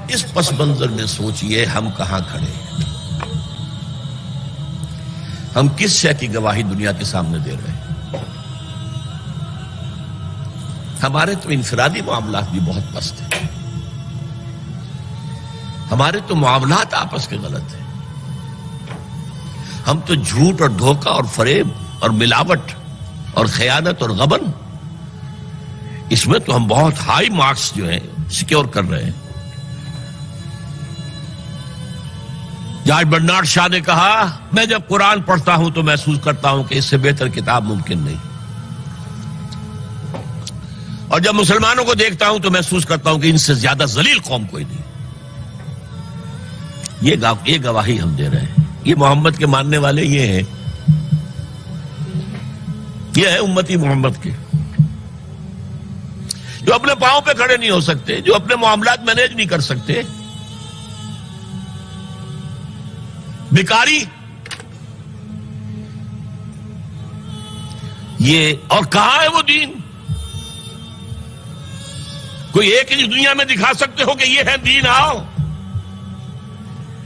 اس پس منظر میں سوچئے ہم کہاں کھڑے ہیں، ہم کس شے کی گواہی دنیا کے سامنے دے رہے ہیں؟ ہمارے تو انفرادی معاملات بھی بہت پست ہیں، ہمارے تو معاملات آپس کے غلط ہیں، ہم تو جھوٹ اور دھوکہ اور فریب اور ملاوٹ اور خیانت اور غبن، اس میں تو ہم بہت ہائی مارکس جو ہیں سیکیور کر رہے ہیں۔ جارج برنارڈ شاہ نے کہا، میں جب قرآن پڑھتا ہوں تو محسوس کرتا ہوں کہ اس سے بہتر کتاب ممکن نہیں، اور جب مسلمانوں کو دیکھتا ہوں تو محسوس کرتا ہوں کہ ان سے زیادہ ذلیل قوم کوئی نہیں۔ یہ گواہی ہم دے رہے ہیں، یہ محمد کے ماننے والے یہ ہیں، یہ ہے امتی محمد کے، جو اپنے پاؤں پہ کھڑے نہیں ہو سکتے، جو اپنے معاملات مینیج نہیں کر سکتے، بیکاری، یہ اور کہاں ہے وہ دین؟ کوئی ایک ہی دنیا میں دکھا سکتے ہو کہ یہ ہے دین؟ آؤ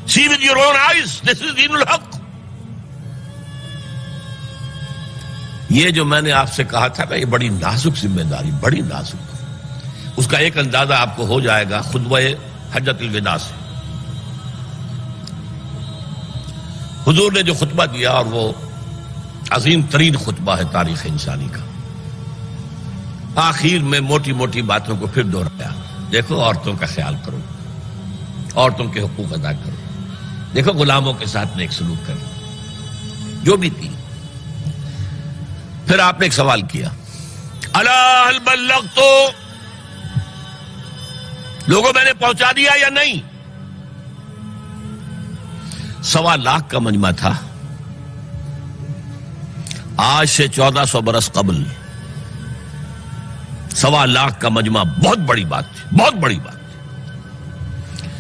see with your own eyes, this is دین الحق۔ یہ جو میں نے آپ سے کہا تھا کہ یہ بڑی نازک ذمہ داری، بڑی نازک، اس کا ایک اندازہ آپ کو ہو جائے گا خطبہ حجۃ الوداع سے۔ حضور نے جو خطبہ دیا، اور وہ عظیم ترین خطبہ ہے تاریخ انسانی کا، آخر میں موٹی موٹی باتوں کو پھر دہرایا۔ دیکھو عورتوں کا خیال کرو، عورتوں کے حقوق ادا کرو، دیکھو غلاموں کے ساتھ نیک سلوک کرو، جو بھی تھی۔ پھر آپ نے ایک سوال کیا، الا هل بلغت، لوگوں میں نے پہنچا دیا یا نہیں؟ 1.25 لاکھ کا مجمع تھا، آج سے 1400 برس قبل 1.25 لاکھ کا مجمع بہت بڑی بات تھی، بہت بڑی بات تھی،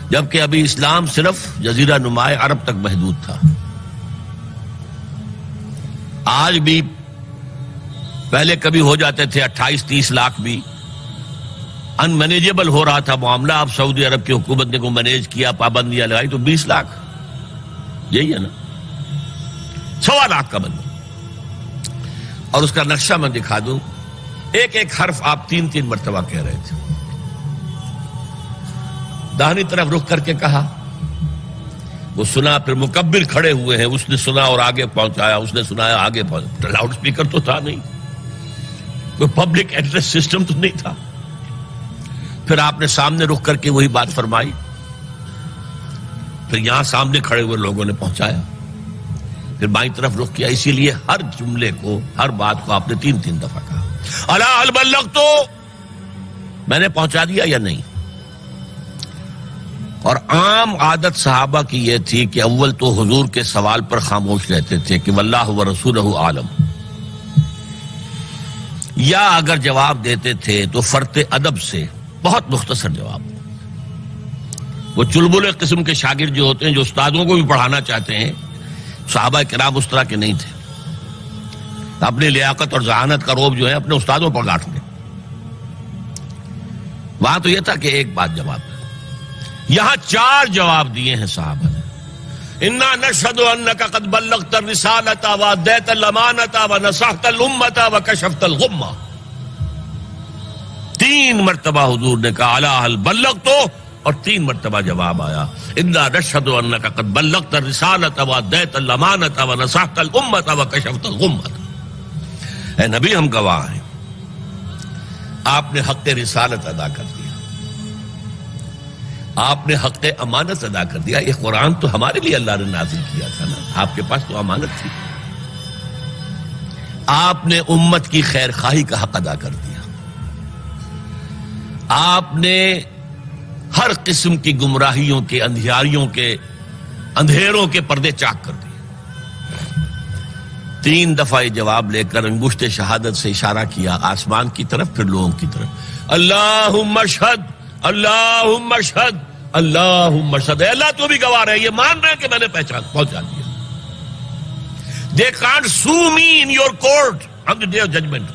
جبکہ ابھی اسلام صرف جزیرہ نمائے عرب تک محدود تھا۔ آج بھی پہلے کبھی ہو جاتے تھے 28-30 لاکھ بھی، ان مینیجیبل ہو رہا تھا معاملہ۔ اب سعودی عرب کی حکومت نے کو مینیج کیا، پابندیاں لگائی تو 20 لاکھ، یہی ہے نا، 1.25 لاکھ کا بندہ۔ اور اس کا نقشہ میں دکھا دوں، ایک ایک حرف آپ 3 مرتبہ کہہ رہے تھے۔ داہنی طرف رخ کر کے کہا، وہ سنا، پھر مکبر کھڑے ہوئے ہیں، اس نے سنا اور آگے پہنچایا، اس نے سنایا آگے پہنچایا۔ لاؤڈ سپیکر تو تھا نہیں، کوئی پبلک ایڈریس سسٹم تو نہیں تھا۔ پھر آپ نے سامنے رخ کر کے وہی بات فرمائی، پھر یہاں سامنے کھڑے ہوئے لوگوں نے پہنچایا، پھر بائیں طرف رخ کیا۔ اسی لیے ہر جملے کو، ہر بات کو آپ نے 3 دفعہ کہا، الا هل بلغت، میں نے پہنچا دیا یا نہیں؟ اور عام عادت صحابہ کی یہ تھی کہ اول تو حضور کے سوال پر خاموش رہتے تھے کہ واللہ ورسولہ عالم، یا اگر جواب دیتے تھے تو فرط ادب سے بہت مختصر جواب۔ وہ چلبلے قسم کے شاگرد جو ہوتے ہیں، جو استادوں کو بھی پڑھانا چاہتے ہیں، صحابہ کرام اس طرح کے نہیں تھے، اپنی لیاقت اور ذہانت کا روب جو ہے اپنے استادوں پر گاٹ لیں۔ وہاں تو یہ تھا کہ ایک بات جواب ہے، یہاں 4 جواب دیے ہیں صحابہ نے۔ انا نشهد انك قد بلغت الرسالة واديت الامانة ونصحت الامة وكشفت الغمة۔ 3 مرتبہ حضور نے کہا الا هل بلغت، اور 3 مرتبہ جواب آیا انا نشهد انك قد بلغت الرسالة واديت الامانة ونصحت الامة وكشفت الغمة۔ اے نبی، ہم گواہ ہیں، آپ نے حق رسالت ادا کر دیا، آپ نے حق امانت ادا کر دیا۔ یہ قرآن تو ہمارے لیے اللہ نے نازل کیا تھا نا، آپ کے پاس تو امانت تھی۔ آپ نے امت کی خیر خواہی کا حق ادا کر دیا، آپ نے ہر قسم کی گمراہیوں کے، اندھیاریوں کے، اندھیروں کے پردے چاک کر دیے۔ 3 دفعہ یہ جواب لے کر انگشت شہادت سے اشارہ کیا آسمان کی طرف، پھر لوگوں کی طرف، اللہم اشہد، اللہم اشہد، اللہم اشہد۔ اے اللہ تو بھی گواہ ہے، یہ مان رہے ہیں کہ میں نے پہنچا دیا۔ They can't sue me in your court on the day of judgment۔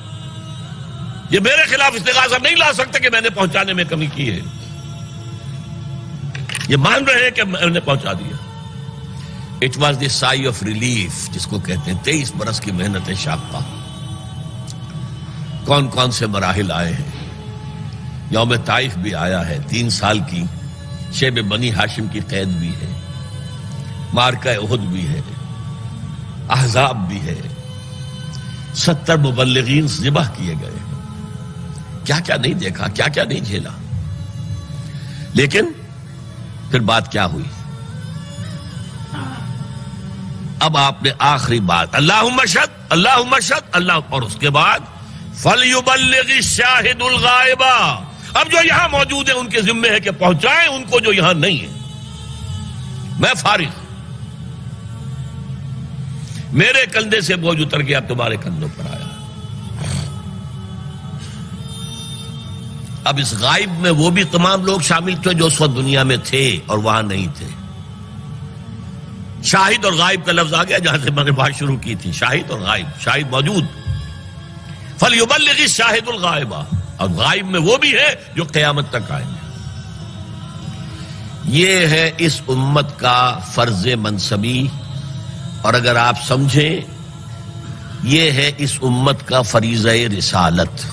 یہ میرے خلاف استغاثہ نہیں لا سکتے کہ میں نے پہنچانے میں کمی کی ہے۔ یہ مان رہے ہیں کہ میں نے پہنچا دیا. It was the sigh of relief جس کو کہتے ہیں. 23 برس کی محنت شاقہ. کون کون سے مراحل آئے ہیں. یوم طائف بھی آیا ہے, 3 سال کی شیب بنی ہاشم کی قید بھی ہے, معرکہ احد بھی ہے, احزاب بھی ہے, 70 مبلغین ذبح کیے گئے. کیا کیا نہیں دیکھا, کیا کیا نہیں جھیلا. لیکن پھر بات کیا ہوئی؟ اب آپ نے آخری بات اللہم اشہد اللہم اشہد اللہ, اور اس کے بعد فَلْيُبَلِّغِ الشَّاهِدُ الْغَائِبَ. اب جو یہاں موجود ہیں ان کے ذمے ہے کہ پہنچائیں ان کو جو یہاں نہیں ہے. میں فارغ, میرے کندھے سے بوجھ اتر گیا, اب تمہارے کندھوں پر آیا. اب اس غائب میں وہ بھی تمام لوگ شامل تھے جو اس وقت دنیا میں تھے اور وہاں نہیں تھے. شاہد اور غائب کا لفظ آ گیا جہاں سے میں نے بات شروع کی تھی. شاہد اور غائب, شاہد موجود, فَلْيُبَلِّغِ الشَّاهِدُ الْغَائِبَ, اور غائب میں وہ بھی ہے جو قیامت تک آئیں گے. یہ ہے اس امت کا فرض منصبی, اور اگر آپ سمجھیں یہ ہے اس امت کا فریضہ رسالت.